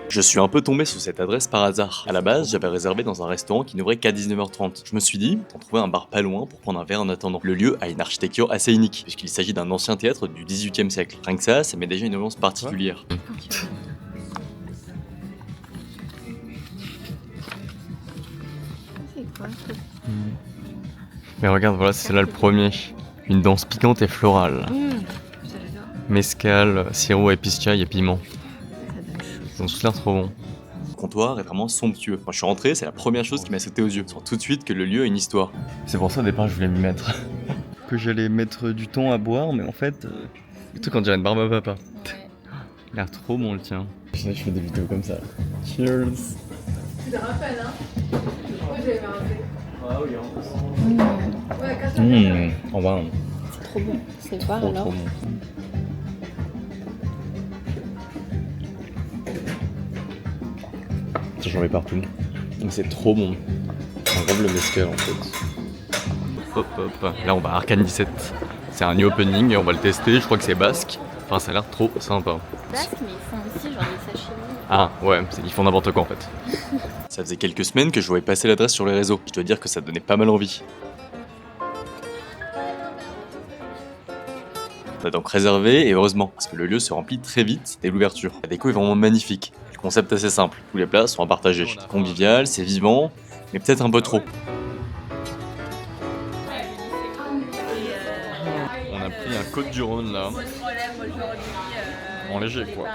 Je suis un peu tombé sous cette adresse par hasard. À la base, j'avais réservé dans un restaurant qui n'ouvrait qu'à 19h30. Je me suis dit, on trouvait un bar pas loin pour prendre un verre en attendant. Le lieu a une architecture assez unique, puisqu'il s'agit d'un ancien théâtre du 18e siècle. Rien que ça met déjà une ambiance particulière. Mais regarde, voilà, c'est là le premier. Une danse piquante et florale. Mescal, sirop, épice chai et piment. Ils ont tous l'air trop bons. Le comptoir est vraiment somptueux. Quand je suis rentré, c'est la première chose qui m'a sauté aux yeux. Je sens tout de suite que le lieu a une histoire. C'est pour ça au départ je voulais m'y mettre. Que j'allais mettre du temps à boire, mais en fait, le truc on dirait une barbe à papa. Il a l'air trop bon le tien. Je fais des vidéos comme ça. Cheers. Tu te rappelles, hein? Moi j'avais rappelé. Ah oui, en bas. C'est trop bon. C'est voir alors. Trop bon. J'en mets partout. Mais c'est trop bon. On rêve le mescal en fait. Hop hop. Là on va à Arcane 17. C'est un new opening et on va le tester. Je crois que c'est basque. Enfin ça a l'air trop sympa. Basque, mais ils font aussi genre des sashimi. Ah ouais, ils font n'importe quoi en fait. Ça faisait quelques semaines que je voyais passer l'adresse sur les réseaux. Je dois dire que ça donnait pas mal envie. On a donc réservé et heureusement, parce que le lieu se remplit très vite dès l'ouverture. La déco est vraiment magnifique. Le concept assez simple. Tous les plats sont à partager. C'est convivial, c'est vivant, mais peut-être un peu trop. On a pris un Côte-du-Rhône là. En léger quoi.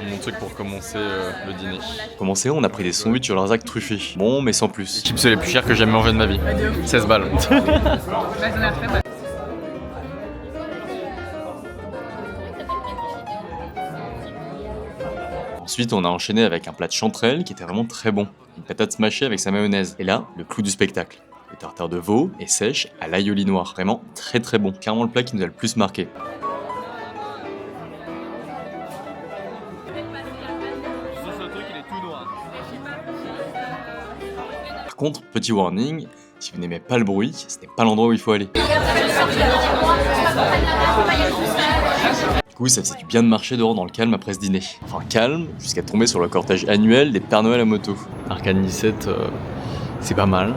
Mon truc pour commencer le dîner. Pour commencer, on a pris des sandwichs sur Larzac truffés. Bon, mais sans plus. Chips les plus chers que j'ai jamais mangé de ma vie. 16 balles. Ensuite, on a enchaîné avec un plat de chanterelle qui était vraiment très bon. Une patate smashée avec sa mayonnaise. Et là, le clou du spectacle. Le tartare de veau et sèche à l'aïoli noir. Vraiment très très bon. Clairement le plat qui nous a le plus marqué. Par contre, petit warning, si vous n'aimez pas le bruit, ce n'est pas l'endroit où il faut aller. Du coup, ça faisait du bien de marcher dehors dans le calme après ce dîner. Enfin, calme, jusqu'à tomber sur le cortège annuel des Pères Noël à moto. Arcane 17, c'est pas mal.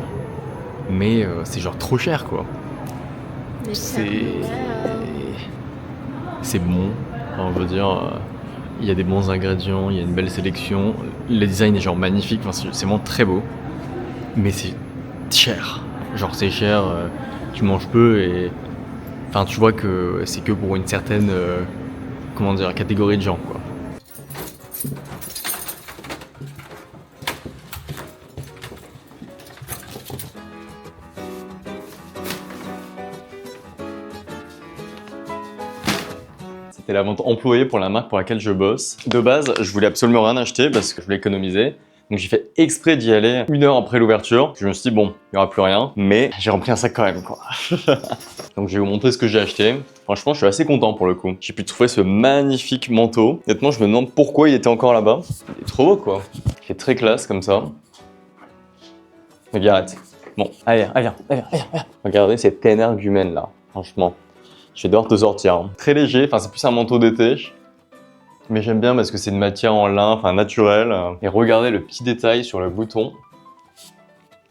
Mais c'est genre trop cher quoi. C'est bon. Enfin, on veut dire, il y a des bons ingrédients, il y a une belle sélection. Le design est genre magnifique, enfin, c'est vraiment très beau. Mais c'est cher. Genre c'est cher, tu manges peu et... Enfin tu vois que c'est que pour une certaine comment dire, catégorie de gens quoi. C'était la vente employée pour la marque pour laquelle je bosse. De base, je voulais absolument rien acheter parce que je voulais économiser. Donc j'ai fait exprès d'y aller 1 heure après l'ouverture. Je me suis dit bon, il n'y aura plus rien, mais j'ai rempli un sac quand même quoi. Donc je vais vous montrer ce que j'ai acheté. Franchement, je suis assez content pour le coup. J'ai pu trouver ce magnifique manteau. Honnêtement, je me demande pourquoi il était encore là-bas. Il est trop beau quoi. Il est très classe comme ça. Regarde. Bon, allez, viens. Regardez cette énergumène là, franchement. Je vais devoir te sortir. Hein. Très léger, enfin c'est plus un manteau d'été. Mais j'aime bien parce que c'est une matière en lin, enfin naturelle. Et regardez le petit détail sur le bouton.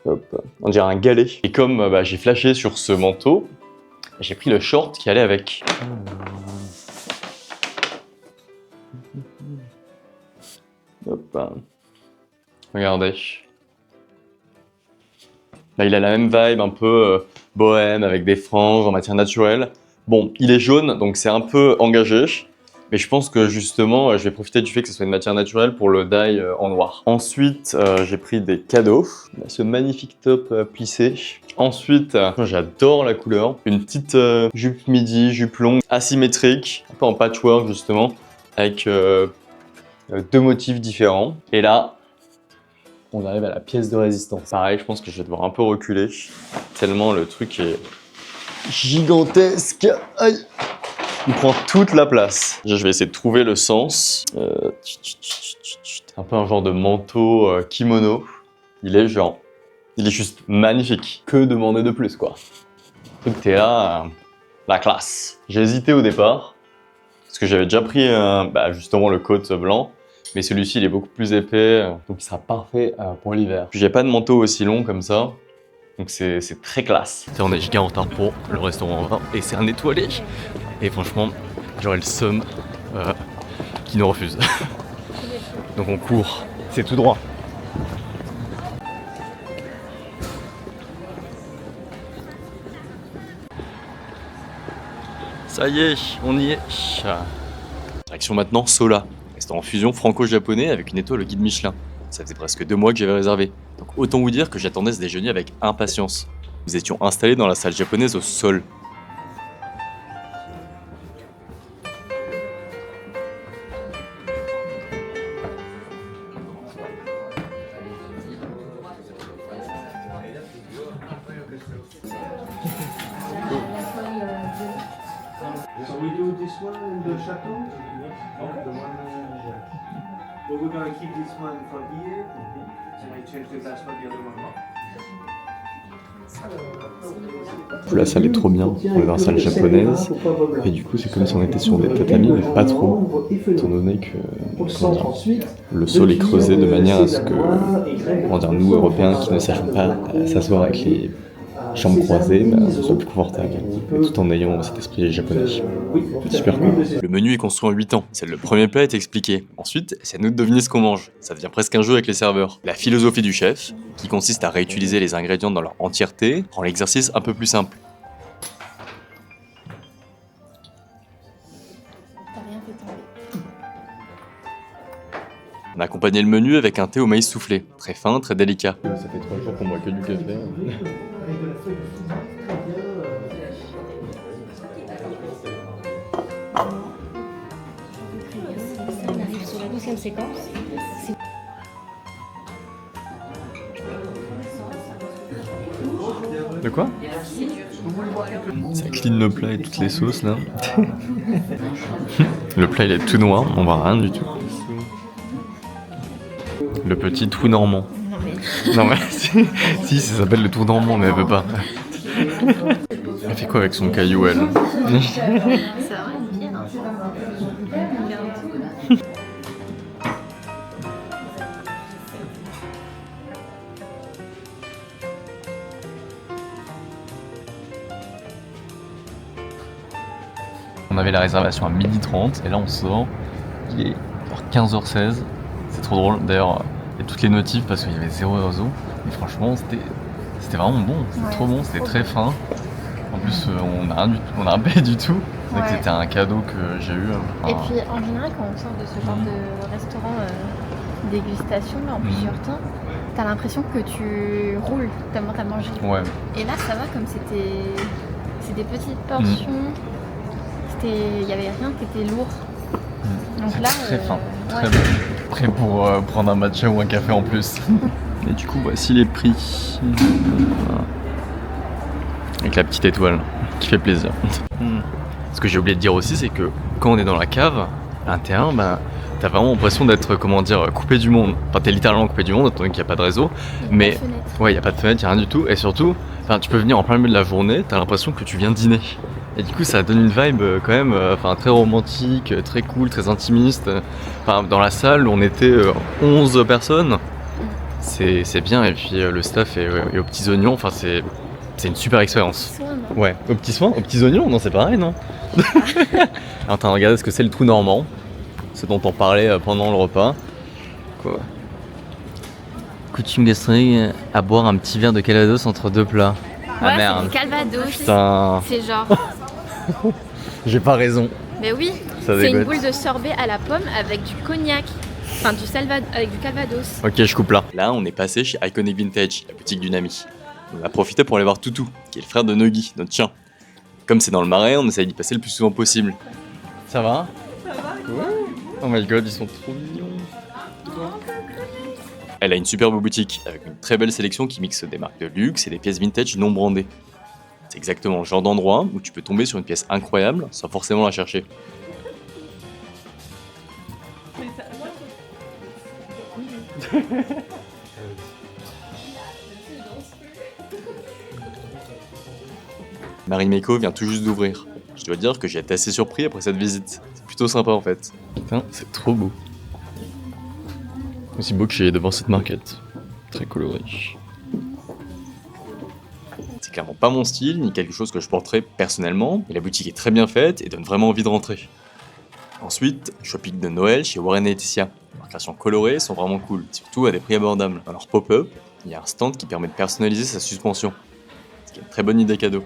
Hop, on dirait un galet. Et comme j'ai flashé sur ce manteau, j'ai pris le short qui allait avec. Hop. Regardez. Là, il a la même vibe, un peu bohème, avec des franges en matière naturelle. Bon, il est jaune, donc c'est un peu engagé. Mais je pense que justement, je vais profiter du fait que ce soit une matière naturelle pour le dye en noir. Ensuite, j'ai pris des cadeaux. Ce magnifique top plissé. Ensuite, j'adore la couleur. Une petite jupe midi, jupe longue, asymétrique, un peu en patchwork justement, avec 2 motifs différents. Et là, on arrive à la pièce de résistance. Pareil, je pense que je vais devoir un peu reculer, tellement le truc est gigantesque. Aïe! Il prend toute la place. Déjà, je vais essayer de trouver le sens. Un peu un genre de manteau kimono. Il est juste magnifique. Que demander de plus, quoi. Tout est là, la classe. J'ai hésité au départ, parce que j'avais déjà pris justement le coat blanc. Mais celui-ci, il est beaucoup plus épais, donc il sera parfait pour l'hiver. J'ai pas de manteau aussi long comme ça, donc c'est très classe. On est giga en retard pour le restaurant 20 et c'est un étoilé. Et franchement, j'aurais le seum qui nous refuse. Donc on court, c'est tout droit. Ça y est, on y est. Direction maintenant Sola, restaurant fusion franco-japonais avec une étoile au guide Michelin. Ça faisait presque 2 mois que j'avais réservé. Donc autant vous dire que j'attendais ce déjeuner avec impatience. Nous étions installés dans la salle japonaise au sol. So we do this one in the chateau. The one, but we're gonna keep this one from here, and I change the glass for the other one. La salle est trop bien, on est dans la salle japonaise, et du coup c'est comme si on était sur des tatamis, mais pas trop, étant donné que le sol est creusé de manière à ce que, comment dire, nous Européens qui ne sachons pas s'asseoir avec les jambes croisées, soit plus confortable, tout en ayant cet esprit japonais. C'est super cool. Le menu est construit en 8 ans, c'est le premier plat est expliqué. Ensuite, c'est à nous de deviner ce qu'on mange. Ça devient presque un jeu avec les serveurs. La philosophie du chef, qui consiste à réutiliser les ingrédients dans leur entièreté, rend l'exercice un peu plus simple. T'as rien fait tomber. On a accompagné le menu avec un thé au maïs soufflé, très fin, très délicat. Ça fait 3 jours qu'on boit que du café. On arrive sur la 12e séquence. De quoi? Ça clean le plat et toutes les sauces là. Le plat il est tout noir, on voit rien du tout. Le petit tout normand. Non mais si ça s'appelle le tout normand mais elle veut pas. Elle fait quoi avec son caillou elle? Ça va, bien. On avait la réservation à 12h30 et là on sort, il est 15h16, c'est trop drôle, d'ailleurs il y a toutes les notifs parce qu'il y avait 0 réseau, et franchement c'était vraiment bon, c'était trop bon, c'était très fin, en plus on a rien payé du tout, c'est vrai que c'était un cadeau que j'ai eu. Et puis en général quand on sort de ce genre de restaurant dégustation là, en plusieurs temps, t'as l'impression que tu roules tellement t'as mangé. Ouais. Et là ça va comme c'est des petites portions. Il n'y avait rien qui était lourd. Donc là, très fin, très bon. Prêt pour prendre un matcha ou un café en plus. Et du coup, voici les prix. Voilà. Avec la petite étoile qui fait plaisir. Ce que j'ai oublié de dire aussi, c'est que quand on est dans la cave, à l'intérieur, t'as vraiment l'impression d'être, comment dire, coupé du monde. Enfin, t'es littéralement coupé du monde, étant donné qu'il n'y a pas de réseau. Mais ouais, il n'y a pas de fenêtre, il n'y a rien du tout. Et surtout, tu peux venir en plein milieu de la journée, t'as l'impression que tu viens dîner. Et du coup ça donne une vibe quand même très romantique, très cool, très intimiste. Dans la salle on était 11 personnes, c'est bien, et puis le staff est aux petits oignons, c'est une super expérience. Ouais, aux petits soins, aux petits oignons, non c'est pareil non? Alors t'as regardé ce que c'est le trou normand, ce dont on parlait pendant le repas. Quoi? Coutume gastronomique à boire un petit verre de Calvados entre 2 plats. Ouais, ah merde. c'est du Calvados. Putain. C'est genre. J'ai pas raison. Mais oui, c'est une boule de sorbet à la pomme avec du cognac. Enfin, avec du Calvados. Ok, je coupe là. Là, on est passé chez Iconic Vintage, la boutique d'une amie. On a profité pour aller voir Toutou, qui est le frère de Nuggy, notre chien. Comme c'est dans le marais, on essaye d'y passer le plus souvent possible. Ça va? Ça va? Ouais. Oh my god, ils sont trop mignons. Elle a une superbe boutique, avec une très belle sélection qui mixe des marques de luxe et des pièces vintage non brandées. C'est exactement le genre d'endroit où tu peux tomber sur une pièce incroyable sans forcément la chercher. Marimekko vient tout juste d'ouvrir. Je dois dire que j'ai été assez surpris après cette visite. C'est plutôt sympa en fait. Putain, c'est trop beau. Aussi beau que j'ai devant cette marquette. Très coloré. C'est clairement pas mon style, ni quelque chose que je porterais personnellement, mais la boutique est très bien faite et donne vraiment envie de rentrer. Ensuite, shopping de Noël chez Warren et Laetitia. Leurs créations colorées sont vraiment cool, surtout à des prix abordables. Dans leur pop-up, il y a un stand qui permet de personnaliser sa suspension. Ce qui est une très bonne idée cadeau.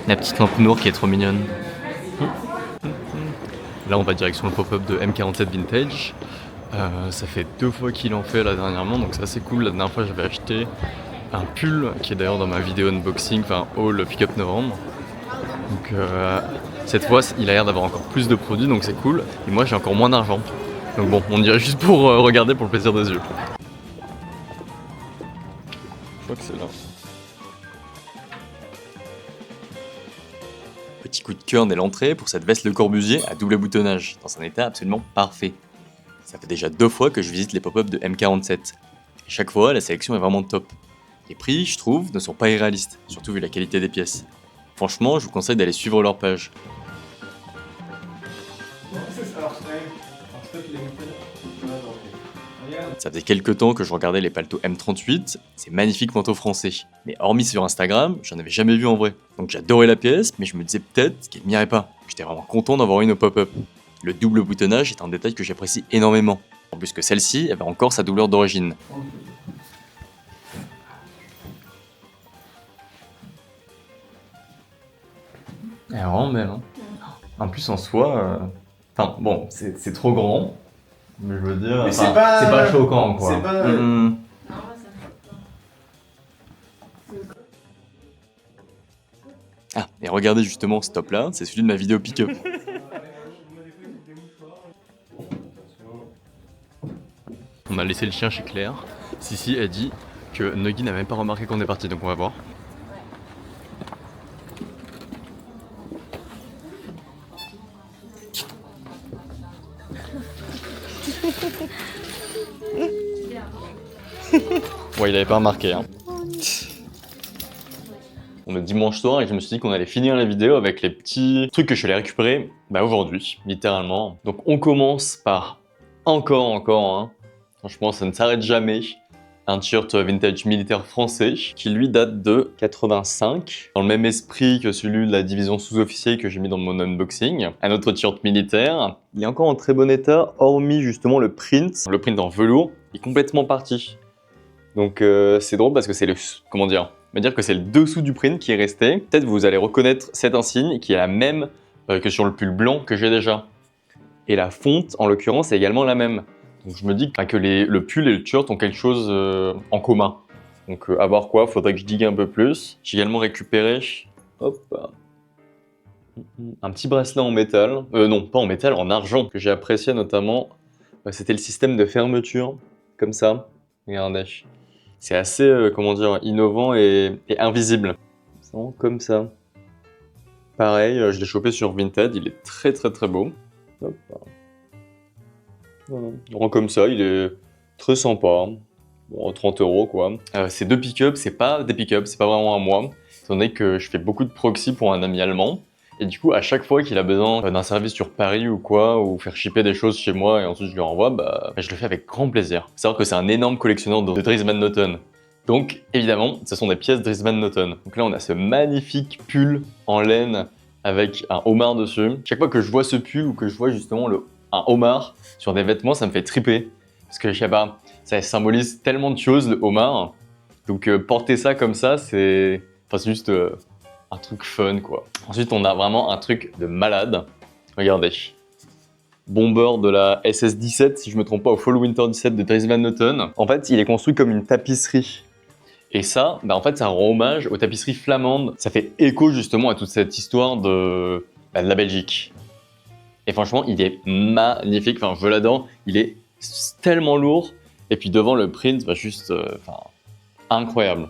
La petite lampe noire qui est trop mignonne. Là, on va direction le pop-up de M47 Vintage. Ça fait 2 fois qu'il en fait là dernièrement, donc c'est assez cool. La dernière fois, j'avais acheté un pull qui est d'ailleurs dans ma vidéo unboxing, enfin haul pick-up novembre. Donc cette fois, il a l'air d'avoir encore plus de produits, donc c'est cool. Et moi, j'ai encore moins d'argent. Donc bon, on dirait juste pour regarder pour le plaisir des yeux. Je crois que c'est là. Petit coup de cœur dès l'entrée pour cette veste Le Corbusier à double boutonnage, dans un état absolument parfait. Ça fait déjà 2 fois que je visite les pop-up de M47. Et chaque fois, la sélection est vraiment top. Les prix, je trouve, ne sont pas irréalistes, surtout vu la qualité des pièces. Franchement, je vous conseille d'aller suivre leur page. Ça faisait quelques temps que je regardais les paletot M38, ces magnifiques manteaux français. Mais hormis sur Instagram, j'en avais jamais vu en vrai. Donc j'adorais la pièce, mais je me disais peut-être qu'elle m'irait pas. J'étais vraiment content d'avoir une au pop-up. Le double boutonnage est un détail que j'apprécie énormément. En plus que celle-ci avait encore sa doublure d'origine. Elle est vraiment belle, hein. En plus, en soi, enfin bon, c'est trop grand, mais je veux dire, Mais c'est c'est pas- pas choquant quoi. c'est pas- Ah, et regardez justement ce top là, c'est celui de ma vidéo pick-up. On a laissé le chien chez Claire. Sissi a dit que Nuggy n'a même pas remarqué qu'on est parti, donc on va voir. Ouais, il avait pas remarqué, hein. On est dimanche soir et je me suis dit qu'on allait finir la vidéo avec les petits trucs que je suis allé récupérer aujourd'hui, littéralement. Donc on commence par encore, hein. Franchement ça ne s'arrête jamais. Un t-shirt vintage militaire français qui lui date de 85, dans le même esprit que celui de la division sous-officier que j'ai mis dans mon unboxing. Un autre t-shirt militaire, il est encore en très bon état, hormis justement le print. Le print en velours est complètement parti. Donc c'est drôle parce que c'est le... comment dire ? On va dire que c'est le dessous du print qui est resté. Peut-être vous allez reconnaître cet insigne qui est la même que sur le pull blanc que j'ai déjà. Et la fonte, en l'occurrence, est également la même. Donc je me dis que le pull et le t-shirt ont quelque chose en commun. Donc à voir quoi, faudrait que je digue un peu plus. J'ai également récupéré un petit bracelet en métal. Non, pas en métal, en argent, que j'ai apprécié notamment. C'était le système de fermeture, comme ça. Regardez. C'est assez, comment dire, innovant et invisible. C'est vraiment comme ça. Pareil, je l'ai chopé sur Vinted, il est très beau. Hop. Voilà. Il rend comme ça, il est très sympa. Bon, 30 € quoi. Ces 2 pick-up, c'est pas des pick-up, c'est pas vraiment à moi. Étant donné que je fais beaucoup de proxy pour un ami allemand. Et du coup, à chaque fois qu'il a besoin d'un service sur Paris ou quoi, ou faire shipper des choses chez moi et ensuite je lui renvoie, je le fais avec grand plaisir. Faut savoir que c'est un énorme collectionneur de Dries Van Noten. Donc, évidemment, ce sont des pièces Dries Van Noten. Donc là, on a ce magnifique pull en laine avec un homard dessus. Chaque fois que je vois ce pull ou que je vois justement un homard sur des vêtements, ça me fait triper. Parce que je sais pas, ça symbolise tellement de choses, le homard. Donc porter ça comme ça, c'est juste un truc fun quoi. Ensuite, on a vraiment un truc de malade. Regardez. Bomber de la SS-17, si je me trompe pas, au Fall Winter 17 de Dries Van Noten. En fait, il est construit comme une tapisserie. Et ça, en fait, ça rend hommage aux tapisseries flamandes. Ça fait écho justement à toute cette histoire de la Belgique. Et franchement, il est magnifique. Enfin, je l'adore. Il est tellement lourd. Et puis devant le print, juste incroyable.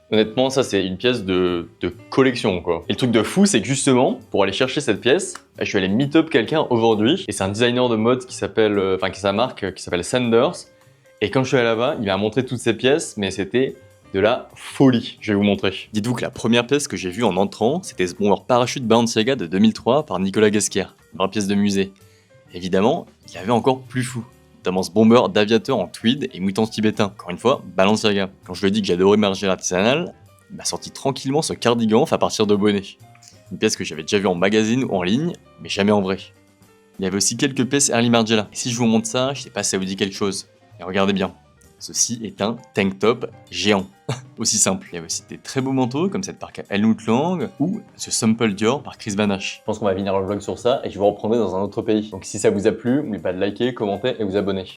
Honnêtement, ça c'est une pièce de collection quoi. Et le truc de fou, c'est que justement, pour aller chercher cette pièce, je suis allé meet up quelqu'un aujourd'hui. Et c'est un designer de mode qui s'appelle, qui sa marque, qui s'appelle Sanders. Et quand je suis allé là-bas, il m'a montré toutes ces pièces, mais c'était de la folie. Je vais vous montrer. Dites-vous que la première pièce que j'ai vue en entrant, c'était ce bomber parachute Balenciaga de 2003 par Nicolas Ghesquière, une vraie pièce de musée. Évidemment, il y avait encore plus fou. notamment ce bomber d'aviateur en tweed et mouton tibétain. Encore une fois, Balenciaga. Quand je lui ai dit que j'adorais marger artisanale, il m'a sorti tranquillement ce cardigan fait à partir de bonnet. Une pièce que j'avais déjà vue en magazine ou en ligne, mais jamais en vrai. Il y avait aussi quelques pièces Early Margiela. Et si je vous montre ça, je sais pas si ça vous dit quelque chose. Et regardez bien. Ceci est un tank top géant. Aussi simple. Il y avait aussi des très beaux manteaux comme cette marque Helmut Lang ou ce Sample Dior par Chris Vanache. Je pense qu'on va finir le vlog sur ça et je vous reprendrai dans un autre pays. Donc si ça vous a plu, n'oubliez pas de liker, commenter et vous abonner.